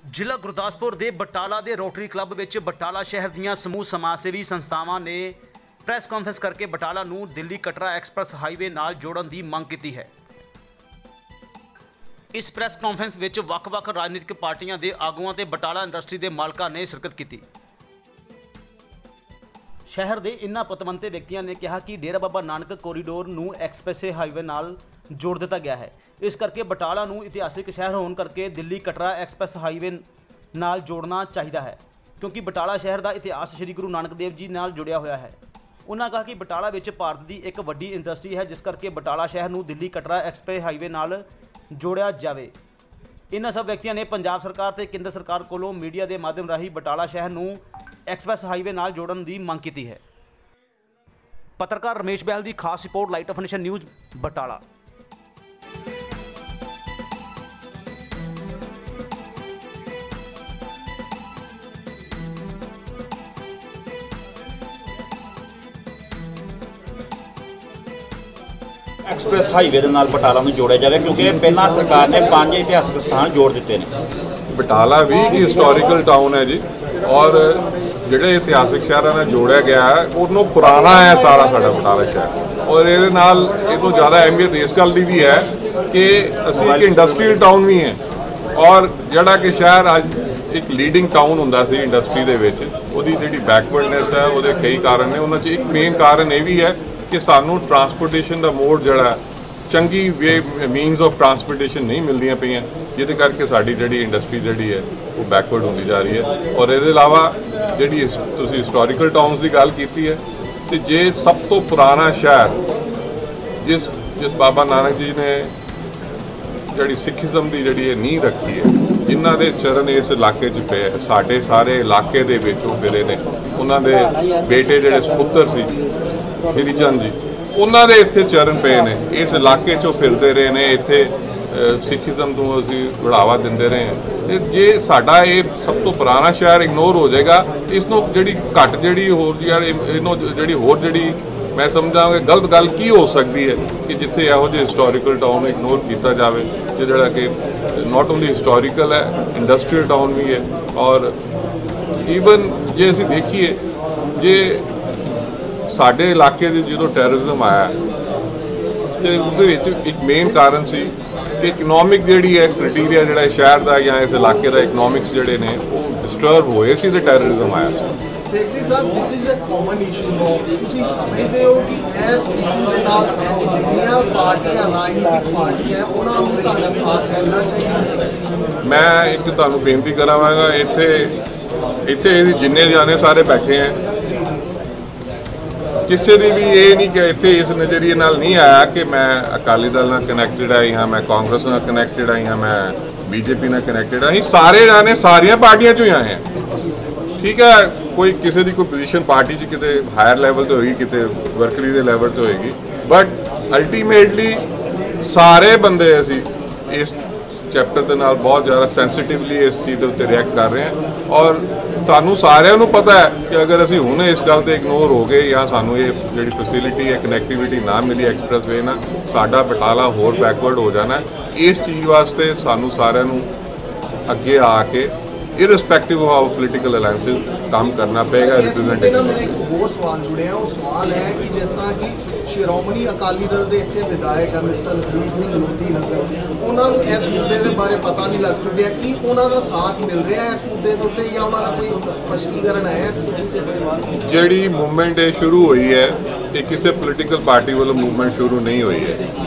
ਜ਼ਿਲ੍ਹਾ ਗੁਰਦਾਸਪੁਰ ਦੇ ਬਟਾਲਾ ਦੇ ਰੋਟਰੀ ਕਲੱਬ ਵਿੱਚ ਬਟਾਲਾ ਸ਼ਹਿਰ ਦੀਆਂ ਸਮੂਹ ਸਮਾਜ ਸੇਵੀ ਸੰਸਥਾਵਾਂ ਨੇ ਪ੍ਰੈਸ ਕਾਨਫਰੰਸ ਕਰਕੇ ਬਟਾਲਾ ਨੂੰ ਦਿੱਲੀ ਕਟਰਾ ਐਕਸਪ੍ਰੈਸ ਹਾਈਵੇ ਨਾਲ ਜੋੜਨ ਦੀ ਮੰਗ ਕੀਤੀ ਹੈ। ਇਸ ਪ੍ਰੈਸ ਕਾਨਫਰੰਸ ਵਿੱਚ ਵੱਖ-ਵੱਖ ਰਾਜਨੀਤਿਕ ਪਾਰਟੀਆਂ ਦੇ ਆਗੂਆਂ ਤੇ ਬਟਾਲਾ ਇੰਡਸਟਰੀ ਦੇ ਮਾਲਕਾਂ ਨੇ ਸ਼ਿਰਕਤ ਕੀਤੀ। ਸ਼ਹਿਰ ਦੇ ਇਨ੍ਹਾਂ ਪਤਵੰਤੇ ਵਿਅਕਤੀਆਂ ਨੇ ਕਿਹਾ ਕਿ ਡੇਰਾ ਬਾਬਾ ਨਾਨਕ ਕੋਰੀਡੋਰ ਨੂੰ ਐਕਸਪ੍ਰੈਸ ਹਾਈਵੇ ਨਾਲ ਜੋੜ ਦਿੱਤਾ ਗਿਆ ਹੈ। ਇਸ ਕਰਕੇ ਬਟਾਲਾ ਨੂੰ ਇਤਿਹਾਸਿਕ ਸ਼ਹਿਰ ਹੋਣ ਕਰਕੇ ਦਿੱਲੀ ਕਟਰਾ ਐਕਸਪ੍ਰੈਸ ਹਾਈਵੇ ਨਾਲ ਜੋੜਨਾ ਚਾਹੀਦਾ ਹੈ, ਕਿਉਂਕਿ ਬਟਾਲਾ ਸ਼ਹਿਰ ਦਾ ਇਤਿਹਾਸ ਸ਼੍ਰੀ ਗੁਰੂ ਨਾਨਕ ਦੇਵ ਜੀ ਨਾਲ ਜੁੜਿਆ ਹੋਇਆ ਹੈ। ਉਹਨਾਂ ਕਹਾ ਕਿ ਬਟਾਲਾ ਵਿੱਚ ਭਾਰਤ ਦੀ ਇੱਕ ਵੱਡੀ ਇੰਡਸਟਰੀ ਹੈ, ਜਿਸ ਕਰਕੇ ਬਟਾਲਾ ਸ਼ਹਿਰ ਨੂੰ ਦਿੱਲੀ ਕਟਰਾ ਐਕਸਪ੍ਰੈਸ ਹਾਈਵੇ ਨਾਲ ਜੋੜਿਆ ਜਾਵੇ। ਇਹਨਾਂ ਸਭ ਵਿਅਕਤੀਆਂ ਨੇ ਪੰਜਾਬ ਸਰਕਾਰ ਤੇ ਕੇਂਦਰ ਸਰਕਾਰ ਕੋਲੋਂ ਮੀਡੀਆ ਦੇ ਮਾਧਿਅਮ ਰਾਹੀਂ ਬਟਾਲਾ ਸ਼ਹਿਰ ਨੂੰ ਐਕਸਪ੍ਰੈਸ ਹਾਈਵੇ ਨਾਲ ਜੋੜਨ ਦੀ ਮੰਗ ਕੀਤੀ ਹੈ। ਪੱਤਰਕਾਰ ਰਮੇਸ਼ ਬਹਿਲ ਦੀ ਖਾਸ report, light off nation news, Batala. Express highway ਦੇ ਨਾਲ ਬਟਾਲਾ ਨੂੰ ਜੋੜਿਆ ਜਾਵੇ, ਕਿਉਂਕਿ ਪਹਿਲਾਂ ਸਰਕਾਰ ਨੇ 5 ਇਤਿਹਾਸਕ ਸਥਾਨ ਜੋੜ ਦਿੱਤੇ ਨੇ। ਬਟਾਲਾ ਵੀ ਇੱਕ ਹਿਸਟੋਰੀਕਲ ਟਾਊਨ ਹੈ ਜੀ, ਔਰ ਜਿਹੜੇ ਇਤਿਹਾਸਿਕ ਸ਼ਹਿਰਾਂ ਨਾਲ ਜੋੜਿਆ ਗਿਆ ਹੈ ਉਹਨੂੰ ਪੁਰਾਣਾ ਹੈ ਸਾਰਾ ਸਾਡਾ ਬਟਾਲਾ ਸ਼ਹਿਰ। ਔਰ ਇਹਦੇ ਨਾਲ ਇਹ ਤੋਂ ਜ਼ਿਆਦਾ ਅਹਿਮੀਅਤ ਇਸ ਗੱਲ ਦੀ ਵੀ ਹੈ ਕਿ ਅਸੀਂ ਇੱਕ ਇੰਡਸਟਰੀਅਲ ਟਾਊਨ ਵੀ ਹੈ, ਔਰ ਜਿਹੜਾ ਕਿ ਸ਼ਹਿਰ ਅੱਜ ਇੱਕ ਲੀਡਿੰਗ ਟਾਊਨ ਹੁੰਦਾ ਸੀ ਇੰਡਸਟਰੀ ਦੇ ਵਿੱਚ, ਉਹਦੀ ਜਿਹੜੀ ਬੈਕਵਰਡਨੈਸ ਹੈ ਉਹਦੇ ਕਈ ਕਾਰਨ ਨੇ। ਉਹਨਾਂ 'ਚ ਇੱਕ ਮੇਨ ਕਾਰਨ ਇਹ ਵੀ ਹੈ ਕਿ ਸਾਨੂੰ ਟਰਾਂਸਪੋਰਟੇਸ਼ਨ ਦਾ ਮੋਡ ਜਿਹੜਾ ਚੰਗੀ ਵੇ ਮੀਨਸ ਆਫ ਟਰਾਂਸਪੋਰਟੇਸ਼ਨ ਨਹੀਂ ਮਿਲਦੀਆਂ ਪਈਆਂ, ਜਿਹਦੇ ਕਰਕੇ ਸਾਡੀ ਜਿਹੜੀ ਇੰਡਸਟਰੀ ਜਿਹੜੀ ਹੈ ਉਹ ਬੈਕਵਰਡ ਹੁੰਦੀ ਜਾ ਰਹੀ ਹੈ। ਔਰ ਇਹਦੇ ਇਲਾਵਾ ਜਿਹੜੀ ਤੁਸੀਂ ਹਿਸਟੋਰੀਕਲ ਟਾਊਨਸ ਦੀ ਗੱਲ ਕੀਤੀ ਹੈ, ਤੇ ਜੇ ਸਭ ਤੋਂ ਪੁਰਾਣਾ ਸ਼ਹਿਰ ਜਿਸ ਬਾਬਾ ਨਾਨਕ ਜੀ ਨੇ ਜਿਹੜੀ ਸਿੱਖੀਜ਼ਮ ਦੀ ਜਿਹੜੀ ਇਹ ਨੀਂਹ ਰੱਖੀ ਹੈ, ਜਿਨ੍ਹਾਂ ਦੇ ਚਰਨ ਇਸ ਇਲਾਕੇ 'ਚ ਪਏ, ਸਾਡੇ ਸਾਰੇ ਇਲਾਕੇ ਦੇ ਵਿੱਚ ਉਹ ਫਿਰੇ ਨੇ। ਉਹਨਾਂ ਦੇ ਬੇਟੇ ਜਿਹੜੇ ਸਪੁੱਤਰ ਸੀ ਸ਼੍ਰੀ ਚੰਦ ਜੀ, ਉਹਨਾਂ ਦੇ ਇੱਥੇ ਚਰਨ ਪਏ ਨੇ, ਇਸ ਇਲਾਕੇ 'ਚੋਂ ਫਿਰਦੇ ਰਹੇ ਨੇ, ਇੱਥੇ ਸਿੱਖੀਜ਼ਮ ਨੂੰ ਅਸੀਂ ਬੜਾਵਾ ਦਿੰਦੇ ਰਹੇ ਹਾਂ। ਤੇ ਜੇ ਸਾਡਾ ਇਹ ਸਭ ਤੋਂ ਪੁਰਾਣਾ ਸ਼ਹਿਰ ਇਗਨੋਰ ਹੋ ਜਾਏਗਾ, ਇਸ ਨੂੰ ਜਿਹੜੀ ਘੱਟ ਜਿਹੜੀ ਹੋਰ ਇਹਨੂੰ ਜਿਹੜੀ ਮੈਂ ਸਮਝਾਂਗਾ ਗਲਤ ਗੱਲ ਕੀ ਹੋ ਸਕਦੀ ਹੈ ਕਿ ਜਿੱਥੇ ਇਹੋ ਜਿਹੇ ਹਿਸਟੋਰੀਕਲ ਟਾਊਨ ਨੂੰ ਇਗਨੋਰ ਕੀਤਾ ਜਾਵੇ, ਜਿਹੜਾ ਕਿ ਨਾਟ ਓਨਲੀ ਹਿਸਟੋਰੀਕਲ ਹੈ, ਇੰਡਸਟਰੀਅਲ ਟਾਊਨ ਵੀ ਹੈ। ਔਰ ਈਵਨ ਜੇ ਅਸੀਂ ਦੇਖੀਏ, ਜੇ ਸਾਡੇ ਇਲਾਕੇ ਦੇ ਜਦੋਂ ਟੈਰਰਿਜ਼ਮ ਆਇਆ ਤੇ ਉਹਦੇ ਵਿੱਚ ਇੱਕ ਮੇਨ ਕਾਰਨ ਸੀ ਕਿ ਇਕਨੋਮਿਕ ਜਿਹੜੀ ਹੈ ਕ੍ਰਾਈਟੇਰੀਆ ਜਿਹੜਾ ਸ਼ਹਿਰ ਦਾ ਜਾਂ ਇਸ ਇਲਾਕੇ ਦਾ ਇਕਨੋਮਿਕਸ ਜਿਹੜੇ ਨੇ ਉਹ ਡਿਸਟਰਬ ਹੋਏ ਸੀ ਤੇ ਟੈਰਰਿਜ਼ਮ ਆਇਆ ਸੀ। ਸੇਠੀ ਸਾਹਿਬ, this is a common issue no. ਤੁਸੀਂ ਸਮਝਦੇ ਹੋ ਕਿ ਇਸ ਇਸ਼ੂ ਦੇ ਨਾਲ ਜਿੰਨੀਆਂ ਪਾਰਟੀਆਂ ਰਾਜਨੀਤਿਕ ਪਾਰਟੀਆਂ ਉਹਨਾਂ ਨੂੰ ਤੁਹਾਡਾ ਸਾਥ ਮਿਲਣਾ ਚਾਹੀਦਾ? ਮੈਂ ਇੱਕ ਤੁਹਾਨੂੰ ਬੇਨਤੀ ਕਰਾਂਗਾ, ਇੱਥੇ ਜਿੰਨੇ ਜਾਣੇ ਸਾਰੇ ਬੈਠੇ ਹੈ, ਕਿਸੇ ਦੀ ਵੀ ਇਹ ਨਹੀਂ ਕਿ ਇੱਥੇ ਇਸ ਨਜ਼ਰੀਏ ਨਾਲ ਨਹੀਂ ਆਇਆ ਕਿ ਮੈਂ ਅਕਾਲੀ ਦਲ ਨਾਲ ਕਨੈਕਟਡ ਹੈ ਜਾਂ ਮੈਂ ਕਾਂਗਰਸ ਨਾਲ ਕਨੈਕਟਡ ਹੈ ਜਾਂ ਮੈਂ ਬੀਜੇਪੀ ਨਾਲ ਕਨੈਕਟਡ ਹਾਂ। ਅਸੀਂ ਸਾਰੇ ਜਾਣੇ ਸਾਰੀਆਂ ਪਾਰਟੀਆਂ 'ਚੋਂ ਹੀ ਆਏ ਹਾਂ, ਠੀਕ ਹੈ। ਕੋਈ ਕਿਸੇ ਦੀ ਕੋਈ ਪੋਜੀਸ਼ਨ ਪਾਰਟੀ 'ਚ ਕਿਤੇ ਹਾਇਰ ਲੈਵਲ 'ਤੇ ਹੋਏਗੀ, ਕਿਤੇ ਵਰਕਰੀ ਦੇ ਲੈਵਲ 'ਤੇ ਹੋਏਗੀ, ਬਟ ਅਲਟੀਮੇਟਲੀ ਸਾਰੇ ਬੰਦੇ ਅਸੀਂ ਇਸ ਚੈਪਟਰ ਦੇ ਨਾਲ ਬਹੁਤ ਜ਼ਿਆਦਾ ਸੈਂਸਿਟਿਵਲੀ ਇਸ ਚੀਜ਼ ਦੇ ਉੱਤੇ ਰਿਐਕਟ ਕਰ ਰਹੇ ਹਾਂ। ਔਰ ਸਾਨੂੰ ਸਾਰਿਆਂ ਨੂੰ ਪਤਾ ਹੈ ਕਿ ਅਗਰ ਅਸੀਂ ਹੁਣ ਇਸ ਗੱਲ ਤੇ ਇਗਨੋਰ ਹੋ ਗਏ ਜਾਂ ਸਾਨੂੰ ਇਹ ਜਿਹੜੀ ਫੈਸਿਲਿਟੀ ਹੈ ਕਨੈਕਟੀਵਿਟੀ ਨਾ ਮਿਲੀ ਐਕਸਪ੍ਰੈਸਵੇ ਨਾਲ, ਸਾਡਾ ਬਟਾਲਾ ਹੋਰ ਬੈਕਵਰਡ ਹੋ ਜਾਣਾ। ਇਸ ਚੀਜ਼ ਵਾਸਤੇ ਸਾਨੂੰ ਸਾਰਿਆਂ ਨੂੰ ਅੱਗੇ ਆ ਕੇ ਇਰਰਿਸਪੈਕਟਿਵ ਆਫ ਆਵਰ ਪੋਲੀਟੀਕਲ ਅਲਾਈਅੰਸਿਸ ਕੰਮ ਕਰਨਾ ਪਏਗਾ। ਰਿਪਰੈਜ਼ੈਂਟੇਟਿਵ ਮੇਰਾ ਇੱਕ ਹੋਰ ਸਵਾਲ ਜੁੜਿਆ, ਉਹ ਸਵਾਲ ਹੈ ਕਿ ਜਿਸ ਤਰ੍ਹਾਂ ਕਿ ਸ਼੍ਰੋਮਣੀ ਅਕਾਲੀ ਦਲ ਦੇ ਇੱਥੇ ਵਿਧਾਇਕ ਹੈ ਮਿਸਟਰ ਲਖਬੀਰ ਸਿੰਘ ਲੋਧੀ ਨਗਰ, ਉਹਨਾਂ ਨੂੰ ਇਸ ਮੁੱਦੇ ਦੇ ਬਾਰੇ ਪਤਾ ਨਹੀਂ ਲੱਗ ਚੁੱਕਿਆ ਕਿ ਉਹਨਾਂ ਦਾ ਸਾਥ ਮਿਲ ਰਿਹਾ ਇਸ ਮੁੱਦੇ ਦੇ ਉੱਤੇ ਜਾਂ ਉਹਨਾਂ ਦਾ ਕੋਈ ਸਪਸ਼ਟੀਕਰਨ ਹੈ ਇਸ ਮੁੱਦੇ ਤੇ? ਜਿਹੜੀ ਮੂਵਮੈਂਟ ਇਹ ਸ਼ੁਰੂ ਹੋਈ ਹੈ, ਇਹ ਕਿਸੇ ਪੋਲੀਟੀਕਲ ਪਾਰਟੀ ਵੱਲੋਂ ਮੂਵਮੈਂਟ ਸ਼ੁਰੂ ਨਹੀਂ ਹੋਈ ਹੈ।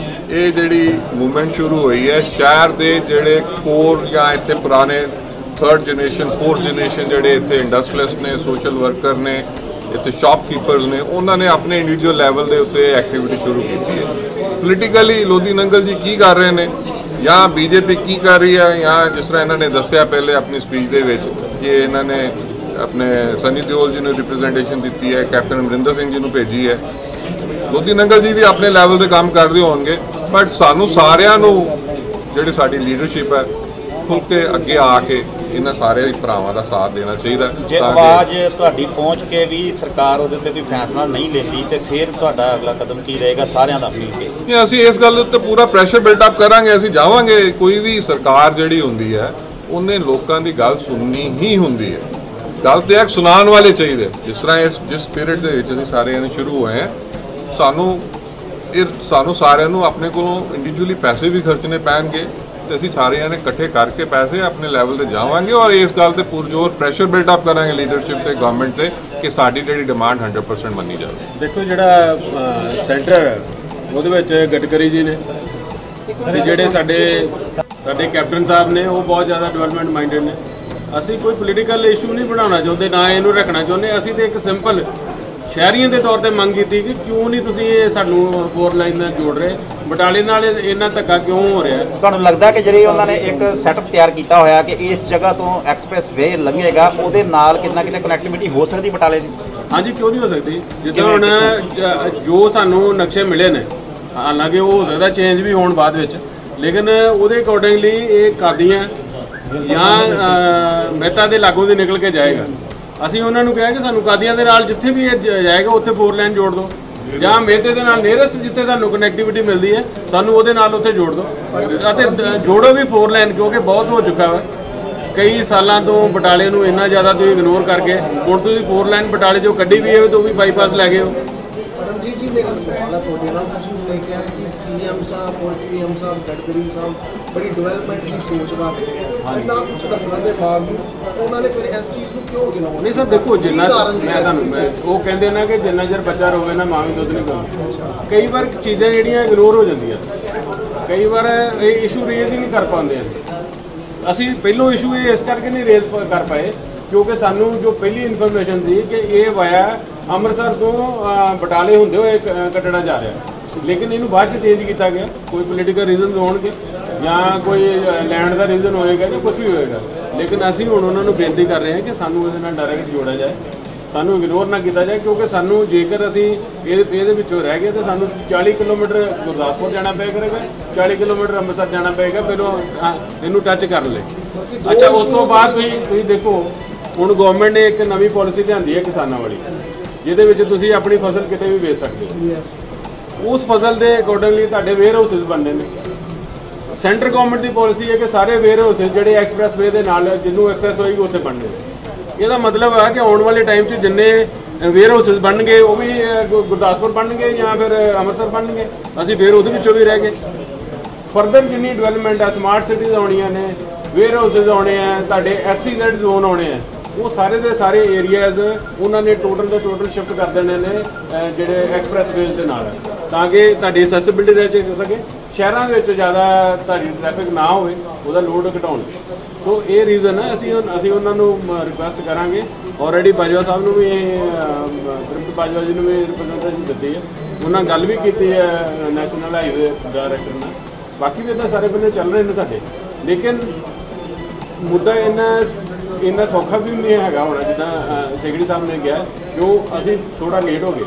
ਇਹ ਜਿਹੜੀ ਮੂਵਮੈਂਟ ਸ਼ੁਰੂ ਹੋਈ ਹੈ ਸ਼ਹਿਰ ਦੇ ਜਿਹੜੇ ਕੋਰ ਜਾਂ ਇੱਥੇ ਪੁਰਾਣੇ 3rd ਜਨਰੇਸ਼ਨ 4th ਜਨਰੇਸ਼ਨ ਜਿਹੜੇ ਇੱਥੇ ਇੰਡਸਟਰੀਅਲਿਸਟ ਨੇ, ਸੋਸ਼ਲ ਵਰਕਰ ਨੇ, ਇੱਥੇ ਸ਼ਾਪਕੀਪਰਸ ਨੇ, ਉਹਨਾਂ ਨੇ ਆਪਣੇ ਇੰਡੀਵਿਜੂਅਲ ਲੈਵਲ ਦੇ ਉੱਤੇ ਐਕਟੀਵਿਟੀ ਸ਼ੁਰੂ ਕੀਤੀ ਹੈ। ਪੋਲੀਟੀਕਲੀ ਲੋਧੀ ਨੰਗਲ ਜੀ ਕੀ ਕਰ ਰਹੇ ਨੇ ਜਾਂ ਬੀਜੇਪੀ ਕੀ ਕਰ ਰਹੀ ਹੈ, ਜਾਂ ਜਿਸ ਤਰ੍ਹਾਂ ਇਹਨਾਂ ਨੇ ਦੱਸਿਆ ਪਹਿਲੇ ਆਪਣੀ ਸਪੀਚ ਦੇ ਵਿੱਚ ਕਿ ਇਹਨਾਂ ਨੇ ਆਪਣੇ ਸਨੀ ਦਿਓਲ ਜੀ ਨੂੰ ਰਿਪਰੈਜ਼ੈਂਟੇਸ਼ਨ ਦਿੱਤੀ ਹੈ, ਕੈਪਟਨ ਅਮਰਿੰਦਰ ਸਿੰਘ ਜੀ ਨੂੰ ਭੇਜੀ ਹੈ। ਲੋਧੀ ਨੰਗਲ ਜੀ ਵੀ ਆਪਣੇ ਲੈਵਲ 'ਤੇ ਕੰਮ ਕਰਦੇ ਹੋਣਗੇ, ਬਟ ਸਾਨੂੰ ਸਾਰਿਆਂ ਨੂੰ ਜਿਹੜੀ ਸਾਡੀ ਲੀਡਰਸ਼ਿਪ ਹੈ ਖੁੱਲ੍ਹ ਕੇ ਅੱਗੇ ਆ ਕੇ ਇਹਨਾਂ ਸਾਰੇ ਭਰਾਵਾਂ ਦਾ ਸਾਥ ਦੇਣਾ ਚਾਹੀਦਾ। ਜੇ ਆਵਾਜ਼ ਤੁਹਾਡੀ ਪਹੁੰਚ ਕੇ ਵੀ ਸਰਕਾਰ ਉਹਦੇ ਉੱਤੇ ਕੋਈ ਫੈਸਲਾ ਨਹੀਂ ਲੈਂਦੀ ਤੇ ਫਿਰ ਤੁਹਾਡਾ ਅਗਲਾ ਕਦਮ ਕੀ ਰਹੇਗਾ ਸਾਰਿਆਂ ਦਾ ਮਿਲ ਕੇ? ਅਸੀਂ ਇਸ ਗੱਲ ਉੱਤੇ ਪੂਰਾ ਪ੍ਰੈਸ਼ਰ ਬਿਲਟ ਅਪ ਕਰਾਂਗੇ। ਅਸੀਂ ਜਾਵਾਂਗੇ, ਕੋਈ ਵੀ ਸਰਕਾਰ ਜਿਹੜੀ ਹੁੰਦੀ ਹੈ ਉਹਨੇ ਲੋਕਾਂ ਦੀ ਗੱਲ ਸੁਣਨੀ ਹੀ ਹੁੰਦੀ ਹੈ। ਗੱਲ ਤੇ ਸੁਣਾਉਣ ਵਾਲੇ ਚਾਹੀਦੇ। ਜਿਸ ਤਰ੍ਹਾਂ ਜਿਸ ਸਪਿਰਿਟ ਦੇ ਵਿੱਚ ਅਸੀਂ ਸਾਰੇ ਜਣੇ ਸ਼ੁਰੂ ਹੋਏ ਹਾਂ, ਸਾਨੂੰ ਸਾਰਿਆਂ ਨੂੰ ਆਪਣੇ ਕੋਲੋਂ ਇੰਡੀਵਿਜੂਅਲੀ ਪੈਸੇ ਵੀ ਖਰਚਣੇ ਪੈਣਗੇ ਤੇ ਅਸੀਂ ਸਾਰੇ ਜਣੇ ਇਕੱਠੇ ਕਰਕੇ ਪੈਸੇ ਆਪਣੇ ਲੈਵਲ ਤੇ ਜਾਵਾਂਗੇ ਔਰ ਇਸ ਗੱਲ ਤੇ ਪੁਰਜੋਰ ਪ੍ਰੈਸ਼ਰ ਬਿਲਡ ਅਪ ਕਰਾਂਗੇ ਲੀਡਰਸ਼ਿਪ ਤੇ ਗਵਰਨਮੈਂਟ ਤੇ ਕਿ ਸਾਡੀ ਜਿਹੜੀ ਡਿਮਾਂਡ 100% ਮੰਨੀ ਜਾਵੇ। ਦੇਖੋ ਜਿਹੜਾ ਸੈਂਟਰ ਹੈ ਉਹਦੇ ਵਿੱਚ ਗਡਕਰੀ ਜੀ ਨੇ ਤੇ ਜਿਹੜੇ ਸਾਡੇ ਕੈਪਟਨ ਸਾਹਿਬ ਨੇ ਉਹ ਬਹੁਤ ਜ਼ਿਆਦਾ ਡਿਵੈਲਪਮੈਂਟ ਮਾਈਂਡਡ ਨੇ। ਅਸੀਂ ਕੋਈ ਪੋਲੀਟੀਕਲ ਇਸ਼ੂ ਨਹੀਂ ਬਣਾਉਣਾ ਚਾਹੁੰਦੇ, ਨਾ ਇਹਨੂੰ ਰੱਖਣਾ ਚਾਹੁੰਦੇ। ਅਸੀਂ ਤਾਂ ਇੱਕ ਸਿੰਪਲ ਸ਼ਹਿਰੀਆਂ ਦੇ ਤੌਰ ਤੇ ਮੰਗ ਕੀਤੀ ਕਿ ਕਿਉਂ ਨਹੀਂ ਤੁਸੀਂ ਇਹ ਸਾਨੂੰ 4 ਲਾਈਨ ਨਾਲ ਜੋੜ ਰਹੇ, ਬਟਾਲੇ ਨਾਲ ਇੰਨਾ ਧੱਕਾ ਕਿਉਂ ਹੋ ਰਿਹਾ? ਤੁਹਾਨੂੰ ਲੱਗਦਾ ਕਿ ਜਿਹੜੀ ਉਹਨਾਂ ਨੇ ਇੱਕ ਸੈਟਅਪ ਤਿਆਰ ਕੀਤਾ ਹੋਇਆ ਕਿ ਇਸ ਜਗ੍ਹਾ ਤੋਂ ਐਕਸਪ੍ਰੈਸ ਵੇ ਲੰਘੇਗਾ, ਉਹਦੇ ਨਾਲ ਕਿਤੇ ਕਨੈਕਟੀਵਿਟੀ ਹੋ ਸਕਦੀ ਬਟਾਲੇ ਦੀ? ਹਾਂਜੀ, ਕਿਉਂ ਨਹੀਂ ਹੋ ਸਕਦੀ? ਜਿੱਦਾਂ ਹੁਣ ਜੋ ਸਾਨੂੰ ਨਕਸ਼ੇ ਮਿਲੇ ਨੇ, ਹਾਲਾਂਕਿ ਉਹ ਹੋ ਸਕਦਾ ਚੇਂਜ ਵੀ ਹੋਣ ਬਾਅਦ ਵਿੱਚ, ਲੇਕਿਨ ਉਹਦੇ ਅਕੋਰਡਿੰਗਲੀ ਇਹ ਕਾਦੀਆਂ ਜਾਂ ਮਹਿਤਾ ਦੇ ਲਾਗੋਂ ਦੀ ਨਿਕਲ ਕੇ ਜਾਏਗਾ। ਅਸੀਂ ਉਹਨਾਂ ਨੂੰ ਕਿਹਾ ਕਿ ਸਾਨੂੰ ਕਾਦੀਆਂ ਦੇ ਨਾਲ ਜਿੱਥੇ ਵੀ ਇਹ ਜਾਏਗਾ ਉੱਥੇ 4 ਲਾਈਨ ਜੋੜ ਦਿਓ, ਜਾਂ ਮਹਿਤੇ ਦੇ ਨਾਲ ਨੀਅਰੈਸਟ ਜਿੱਥੇ ਸਾਨੂੰ ਕਨੈਕਟੀਵਿਟੀ ਮਿਲਦੀ ਹੈ ਸਾਨੂੰ ਉਹਦੇ ਨਾਲ ਉੱਥੇ ਜੋੜ ਦਿਓ ਅਤੇ ਜੋੜੋ ਵੀ 4 ਲਾਈਨ, ਕਿਉਂਕਿ ਬਹੁਤ ਹੋ ਚੁੱਕਾ ਵਾ। ਕਈ ਸਾਲਾਂ ਤੋਂ ਬਟਾਲੇ ਨੂੰ ਇੰਨਾ ਜ਼ਿਆਦਾ ਤੁਸੀਂ ਇਗਨੋਰ ਕਰਕੇ ਹੁਣ ਤੁਸੀਂ 4 ਲਾਈਨ ਬਟਾਲੇ ਜੋ ਕੱਢੀ ਵੀ ਹੈ ਤਾਂ ਉਹ ਵੀ ਬਾਈਪਾਸ ਲੈ ਗਏ ਹੋ। परमजीत जी, मेरा सवाल है ਤੁਹਾਡੇ ਨਾਲ। ਤੁਸੀਂ ਦੇਖਿਆ ਕਿ सीएम साहब और PM साहब गडकरी साहब बड़ी डेवलपमेंट की सोच रखते हैं, ना कुछ रखने के बावजूद ਉਹਨਾਂ ਨੇ ਫਿਰ ਇਸ ਚੀਜ਼ ਨੂੰ ਕਿਉਂ ਗਿਣਾਉਣਾ? ਨਹੀਂ ਸਰ, ਦੇਖੋ ਜਿੰਨਾ ਮੈਂ ਤੁਹਾਨੂੰ ਉਹ ਕਹਿੰਦੇ ਨਾ ਕਿ ਜਿੰਨਾ ਚਿਰ ਬੱਚਾ ਰੋਵੇ ਨਾ ਮਾਂ ਵੀ ਦੁੱਧ ਨਹੀਂ ਪਾਉਂਦੀ। ਕਈ ਵਾਰ ਚੀਜ਼ਾਂ ਜਿਹੜੀਆਂ ਇਗਨੋਰ ਹੋ ਜਾਂਦੀਆਂ, ਕਈ ਵਾਰ ਇਹ ਇਸ਼ੂ ਰੇਜ਼ ਹੀ ਨਹੀਂ ਕਰ ਪਾਉਂਦੇ। ਅਸੀਂ ਪਹਿਲੋਂ ਇਸ਼ੂ ਇਹ ਇਸ ਕਰਕੇ ਨਹੀਂ ਰੇਜ਼ ਕਰ ਪਾਏ ਕਿਉਂਕਿ ਸਾਨੂੰ ਜੋ ਪਹਿਲੀ ਇਨਫੋਰਮੇਸ਼ਨ ਸੀ ਕਿ ਇਹ ਵਾਇਆ ਅੰਮ੍ਰਿਤਸਰ ਤੋਂ ਬਟਾਲੇ ਹੁੰਦੇ ਹੋਏ ਕੱਟੜਾ ਜਾ ਰਿਹਾ, ਲੇਕਿਨ ਇਹਨੂੰ ਬਾਅਦ 'ਚ ਚੇਂਜ ਕੀਤਾ ਗਿਆ। ਕੋਈ ਪੋਲੀਟੀਕਲ ਰੀਜ਼ਨ ਹੋਣਗੇ ਜਾਂ ਕੋਈ ਲੈਂਡ ਦਾ ਰੀਜ਼ਨ ਹੋਏਗਾ ਜਾਂ ਕੁਝ ਵੀ ਹੋਏਗਾ, ਲੇਕਿਨ ਅਸੀਂ ਹੁਣ ਉਹਨਾਂ ਨੂੰ ਬੇਨਤੀ ਕਰ ਰਹੇ ਹਾਂ ਕਿ ਸਾਨੂੰ ਇਹਦੇ ਨਾਲ ਡਾਇਰੈਕਟ ਜੋੜਿਆ ਜਾਏ, ਸਾਨੂੰ ਇਗਨੋਰ ਨਾ ਕੀਤਾ ਜਾਏ, ਕਿਉਂਕਿ ਸਾਨੂੰ ਜੇਕਰ ਅਸੀਂ ਇਹਦੇ ਵਿੱਚੋਂ ਰਹਿ ਗਏ ਤਾਂ ਸਾਨੂੰ 40 ਕਿਲੋਮੀਟਰ ਗੁਰਦਾਸਪੁਰ ਜਾਣਾ ਪਏ ਕਰੇਗਾ, 40 ਕਿਲੋਮੀਟਰ ਅੰਮ੍ਰਿਤਸਰ ਜਾਣਾ ਪਏਗਾ ਪਹਿਲਾਂ ਇਹਨੂੰ ਟੱਚ ਕਰ ਲੈ। ਅੱਛਾ, ਉਸ ਤੋਂ ਬਾਅਦ ਤੁਸੀਂ ਦੇਖੋ ਹੁਣ ਗਵਰਨਮੈਂਟ ਨੇ ਇੱਕ ਨਵੀਂ ਪਾਲਿਸੀ ਲਿਆਂਦੀ ਹੈ ਕਿਸਾਨਾਂ ਵਾਲੀ, ਜਿਹਦੇ ਵਿੱਚ ਤੁਸੀਂ ਆਪਣੀ ਫਸਲ ਕਿਤੇ ਵੀ ਵੇਚ ਸਕਦੇ ਹੋ। ਉਸ ਫਸਲ ਦੇ ਅਕੋਰਡਿੰਗਲੀ ਤੁਹਾਡੇ ਵੇਅਰ ਹਾਊਸਿਸ ਬਣਨੇ ਨੇ। ਸੈਂਟਰ ਗਵਰਨਮੈਂਟ ਦੀ ਪਾਲਿਸੀ ਹੈ ਕਿ ਸਾਰੇ ਵੇਅਰ ਹਾਊਸਿਸ ਜਿਹੜੇ ਐਕਸਪ੍ਰੈਸ ਵੇ ਦੇ ਨਾਲ ਜਿਹਨੂੰ ਐਕਸੈਸ ਹੋਏਗੀ ਉੱਥੇ ਬਣਨੇ। ਇਹਦਾ ਮਤਲਬ ਹੈ ਕਿ ਆਉਣ ਵਾਲੇ ਟਾਈਮ 'ਚ ਜਿੰਨੇ ਵੇਅਰ ਹਾਊਸਿਸ ਬਣਨਗੇ ਉਹ ਵੀ ਗੁਰਦਾਸਪੁਰ ਬਣਨਗੇ ਜਾਂ ਫਿਰ ਅੰਮ੍ਰਿਤਸਰ ਬਣਨਗੇ, ਅਸੀਂ ਫਿਰ ਉਹਦੇ ਵਿੱਚੋਂ ਵੀ ਰਹਿ ਗਏ। ਫਰਦਰ ਜਿੰਨੀ ਡਿਵੈਲਪਮੈਂਟ ਹੈ, ਸਮਾਰਟ ਸਿਟੀਜ਼ ਆਉਣੀਆਂ ਨੇ, ਵੇਅਰ ਹਾਊਸਿਸ ਆਉਣੇ ਆ, ਤੁਹਾਡੇ SEZ ਜ਼ੋਨ ਆਉਣੇ ਆ, ਉਹ ਸਾਰੇ ਦੇ ਸਾਰੇ ਏਰੀਆਜ਼ ਉਹਨਾਂ ਨੇ ਟੋਟਲ ਦੇ ਟੋਟਲ ਸ਼ਿਫਟ ਕਰ ਦੇਣੇ ਨੇ ਜਿਹੜੇ ਐਕਸਪ੍ਰੈਸ ਵੇਜ਼ ਦੇ ਨਾਲ, ਤਾਂ ਕਿ ਤੁਹਾਡੀ ਐਕਸੈਸਿਬਿਲਿਟੀ ਰਹਿ ਸਕੇ, ਸ਼ਹਿਰਾਂ ਦੇ ਵਿੱਚ ਜ਼ਿਆਦਾ ਤੁਹਾਡੀ ਟ੍ਰੈਫਿਕ ਨਾ ਹੋਵੇ, ਉਹਦਾ ਲੋਡ ਘਟਾਉਣ। ਸੋ ਇਹ ਰੀਜ਼ਨ ਹੈ। ਅਸੀਂ ਉਹਨਾਂ ਨੂੰ ਰਿਕੁਐਸਟ ਕਰਾਂਗੇ। ਆਲਰੇਡੀ ਬਾਜਵਾ ਸਾਹਿਬ ਨੂੰ ਵੀ ਤ੍ਰਿਪਤ ਬਾਜਵਾ ਜੀ ਨੂੰ ਵੀ ਰਿਪਰੈਜ਼ੈਂਟੇਸ਼ਨ ਦਿੱਤੀ ਹੈ, ਉਹਨਾਂ ਗੱਲ ਵੀ ਕੀਤੀ ਹੈ ਨੈਸ਼ਨਲ ਹਾਈਵੇ ਡਾਇਰੈਕਟਰ ਨਾਲ। ਬਾਕੀ ਵੀ ਤਾਂ ਸਾਰੇ ਬੰਦੇ ਚੱਲ ਰਹੇ ਨੇ ਸਾਡੇ, ਲੇਕਿਨ ਮੁੱਦਾ ਇੰਨਾ ਸੌਖਾ ਵੀ ਨਹੀਂ ਹੈਗਾ ਹੋਣਾ ਜਿੱਦਾਂ ਸੈਕਟਰੀ ਸਾਹਿਬ ਨੇ ਕਿਹਾ, ਕਿਉਂ ਅਸੀਂ ਥੋੜਾ ਲੇਟ ਹੋ ਗਏ।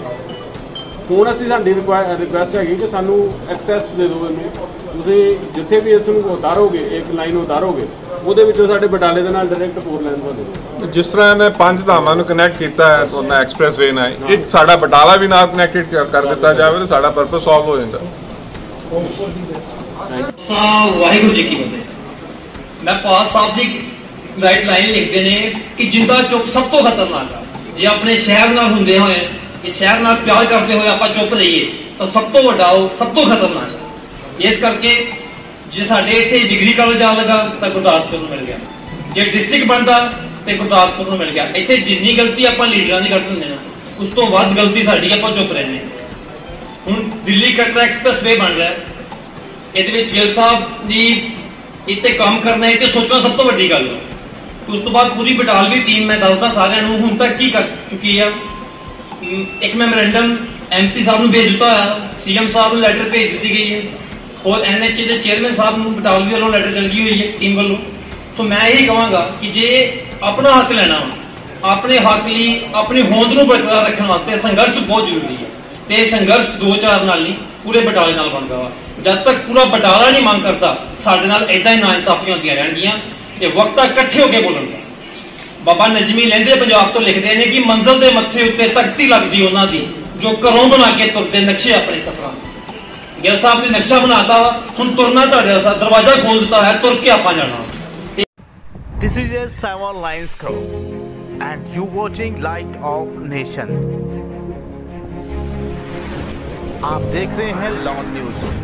ਹੁਣ ਸਾਡੀ ਰਿਕੁਐਸਟ ਹੈਗੀ ਕਿ ਸਾਨੂੰ ਐਕਸੈਸ ਦੇ ਦਿਓ ਇਹਨੂੰ, ਤੁਸੀਂ ਜਿੱਥੇ ਵੀ ਇੱਥੋਂ ਉਤਾਰੋਗੇ ਇੱਕ ਲਾਈਨ ਉਤਾਰੋਗੇ ਉਹਦੇ ਵਿੱਚੋਂ ਸਾਡੇ ਬਟਾਲੇ ਦੇ ਨਾਲ ਡਾਇਰੈਕਟ 4 ਲਾਈਨ ਬਣ ਜਾਊਗੀ। ਜਿਸ ਤਰ੍ਹਾਂ ਇਹਨੇ 5 ਧਾਮਾਂ ਨੂੰ ਕਨੈਕਟ ਕੀਤਾ ਹੈ ਉਹਨਾਂ ਐਕਸਪ੍ਰੈਸ ਵੇ ਨਾਲ, ਇੱਕ ਸਾਡਾ ਬਟਾਲਾ ਵੀ ਨਾਲ ਕਨੈਕਟਡ ਕਰ ਦਿੱਤਾ ਜਾਵੇ ਤਾਂ ਸਾਡਾ ਪਰਪਸ ਸੋਲਵ ਹੋ ਜਾਂਦਾ। ਵਾਹਿਗੁਰੂ ਜੀ ਕੀ ਫਤਿਹ। ਮੈਂ ਪਾਲ ਸਾਹਿਬ ਦੀ ਗਾਈਡਲਾਈਨ ਲਿਖਦੇ ਨੇ ਕਿ ਜਿੰਦਾ ਚੁੱਪ ਸਭ ਤੋਂ ਖਤਰਨਾਕ ਆ। ਜੇ ਆਪਣੇ ਸ਼ਹਿਰ ਨਾਲ ਹੁੰਦੇ ਹੋਏ, ਇਸ ਸ਼ਹਿਰ ਨਾਲ ਪਿਆਰ ਕਰਦੇ ਹੋਏ ਆਪਾਂ ਚੁੱਪ ਰਹੀਏ ਤਾਂ ਸਭ ਤੋਂ ਵੱਡਾ ਉਹ ਸਭ ਤੋਂ ਖਤਰਨਾਕ। ਇਸ ਕਰਕੇ ਜੇ ਸਾਡੇ ਇੱਥੇ ਡਿਗਰੀ ਕਾਲਜ ਆ ਲਗਾ ਤਾਂ ਗੁਰਦਾਸਪੁਰ ਨੂੰ ਮਿਲ ਗਿਆ, ਜੇ ਡਿਸਟ੍ਰਿਕਟ ਬਣਦਾ ਤੇ ਗੁਰਦਾਸਪੁਰ ਨੂੰ ਮਿਲ ਗਿਆ। ਇੱਥੇ ਜਿੰਨੀ ਗਲਤੀ ਆਪਾਂ ਲੀਡਰਾਂ ਦੀ ਕਰ ਦਿੰਦੇ ਹਾਂ, ਉਸ ਤੋਂ ਵੱਧ ਗਲਤੀ ਸਾਡੀ, ਆਪਾਂ ਚੁੱਪ ਰਹਿੰਦੇ ਹਾਂ। ਹੁਣ ਦਿੱਲੀ ਕਟਰਾ ਐਕਸਪ੍ਰੈਸ ਵੇ ਬਣ ਰਿਹਾ, ਇਹਦੇ ਵਿੱਚ ਗਿੱਲ ਸਾਹਿਬ ਦੀ ਇੱਥੇ ਕੰਮ ਕਰਨਾ ਹੈ ਤੇ ਸੋਚਣਾ ਸਭ ਤੋਂ ਵੱਡੀ ਗੱਲ ਹੈ। ਉਸ ਤੋਂ ਬਾਅਦ ਪੂਰੀ ਬਟਾਲਵੀ ਟੀਮ ਮੈਂ ਦੱਸਦਾ ਸਾਰਿਆਂ ਨੂੰ ਹੁਣ ਤੱਕ ਕੀ ਕਰ ਚੁੱਕੀ ਆ। ਇੱਕ ਮੈਮੋਰੈਂਡਮ MP ਸਾਹਿਬ ਨੂੰ ਭੇਜ ਦਿੱਤਾ ਹੋਇਆ, CM ਸਾਹਿਬ ਨੂੰ ਲੈਟਰ ਭੇਜ ਦਿੱਤੀ ਗਈ ਹੈ, और NHA ਦੇ ਚੇਅਰਮੈਨ ਸਾਹਿਬ ਨੂੰ ਬਟਾਲਵੀ ਵੱਲੋਂ ਲੈਟਰ ਚਲ ਗਈ ਹੋਈ ਹੈ ਟੀਮ ਵੱਲੋਂ। ਸੋ ਮੈਂ ਇਹੀ ਕਹਾਂਗਾ ਕਿ ਜੇ ਆਪਣਾ ਹੱਕ ਲੈਣਾ, ਆਪਣੇ ਹੱਕ ਲਈ ਆਪਣੀ ਹੋਂਦ ਨੂੰ ਬਰਕਰਾਰ ਰੱਖਣ ਵਾਸਤੇ ਸੰਘਰਸ਼ ਬਹੁਤ ਜ਼ਰੂਰੀ ਹੈ, ਤੇ ਇਹ ਸੰਘਰਸ਼ 2-4 ਨਾਲ ਨਹੀਂ ਪੂਰੇ ਬਟਾਲੇ ਨਾਲ ਬਣਦਾ ਵਾ। ਜਦ ਤੱਕ ਪੂਰਾ ਬਟਾਲਾ ਨਹੀਂ ਮੰਗ ਕਰਦਾ, ਸਾਡੇ ਨਾਲ ਏਦਾਂ ਹੀ ਨਾਇਨਸਾਫੀਆਂ ਹੁੰਦੀਆਂ ਰਹਿਣਗੀਆਂ ਤੇ ਵਕਤ ਆ ਇਕੱਠੇ ਹੋ ਕੇ ਬੋਲਣ ਦਾ। ਬਾਬਾ ਨਜਮੀ ਲਹਿੰਦੇ ਪੰਜਾਬ ਤੋਂ ਲਿਖਦੇ ਨੇ ਕਿ ਮੰਜ਼ਿਲ ਦੇ ਮੱਥੇ ਉੱਤੇ ਤਖਤੀ ਲੱਗਦੀ ਉਹਨਾਂ ਦੀ ਜੋ ਘਰੋਂ ਬਣਾ ਕੇ ਤੁਰਦੇ ਨਕਸ਼ੇ ਆਪਣੇ ਸਫ਼ਰਾਂ। ਗਿੱਲ ਸਾਹਿਬ ਨੇ ਨਕਸ਼ਾ ਬਣਾਤਾ ਵਾ, ਹੁਣ ਤੁਰਨਾ ਤੁਹਾਡੇ ਦਰਵਾਜ਼ਾ ਖੋਲ ਦਿੱਤਾ ਹੈ, ਤੁਰ ਕੇ ਆਪਾਂ ਜਾਣਾ। This is a 7 Lions Crew and you watching Light of Nation। आप देख रहे हैं लॉन न्यूज।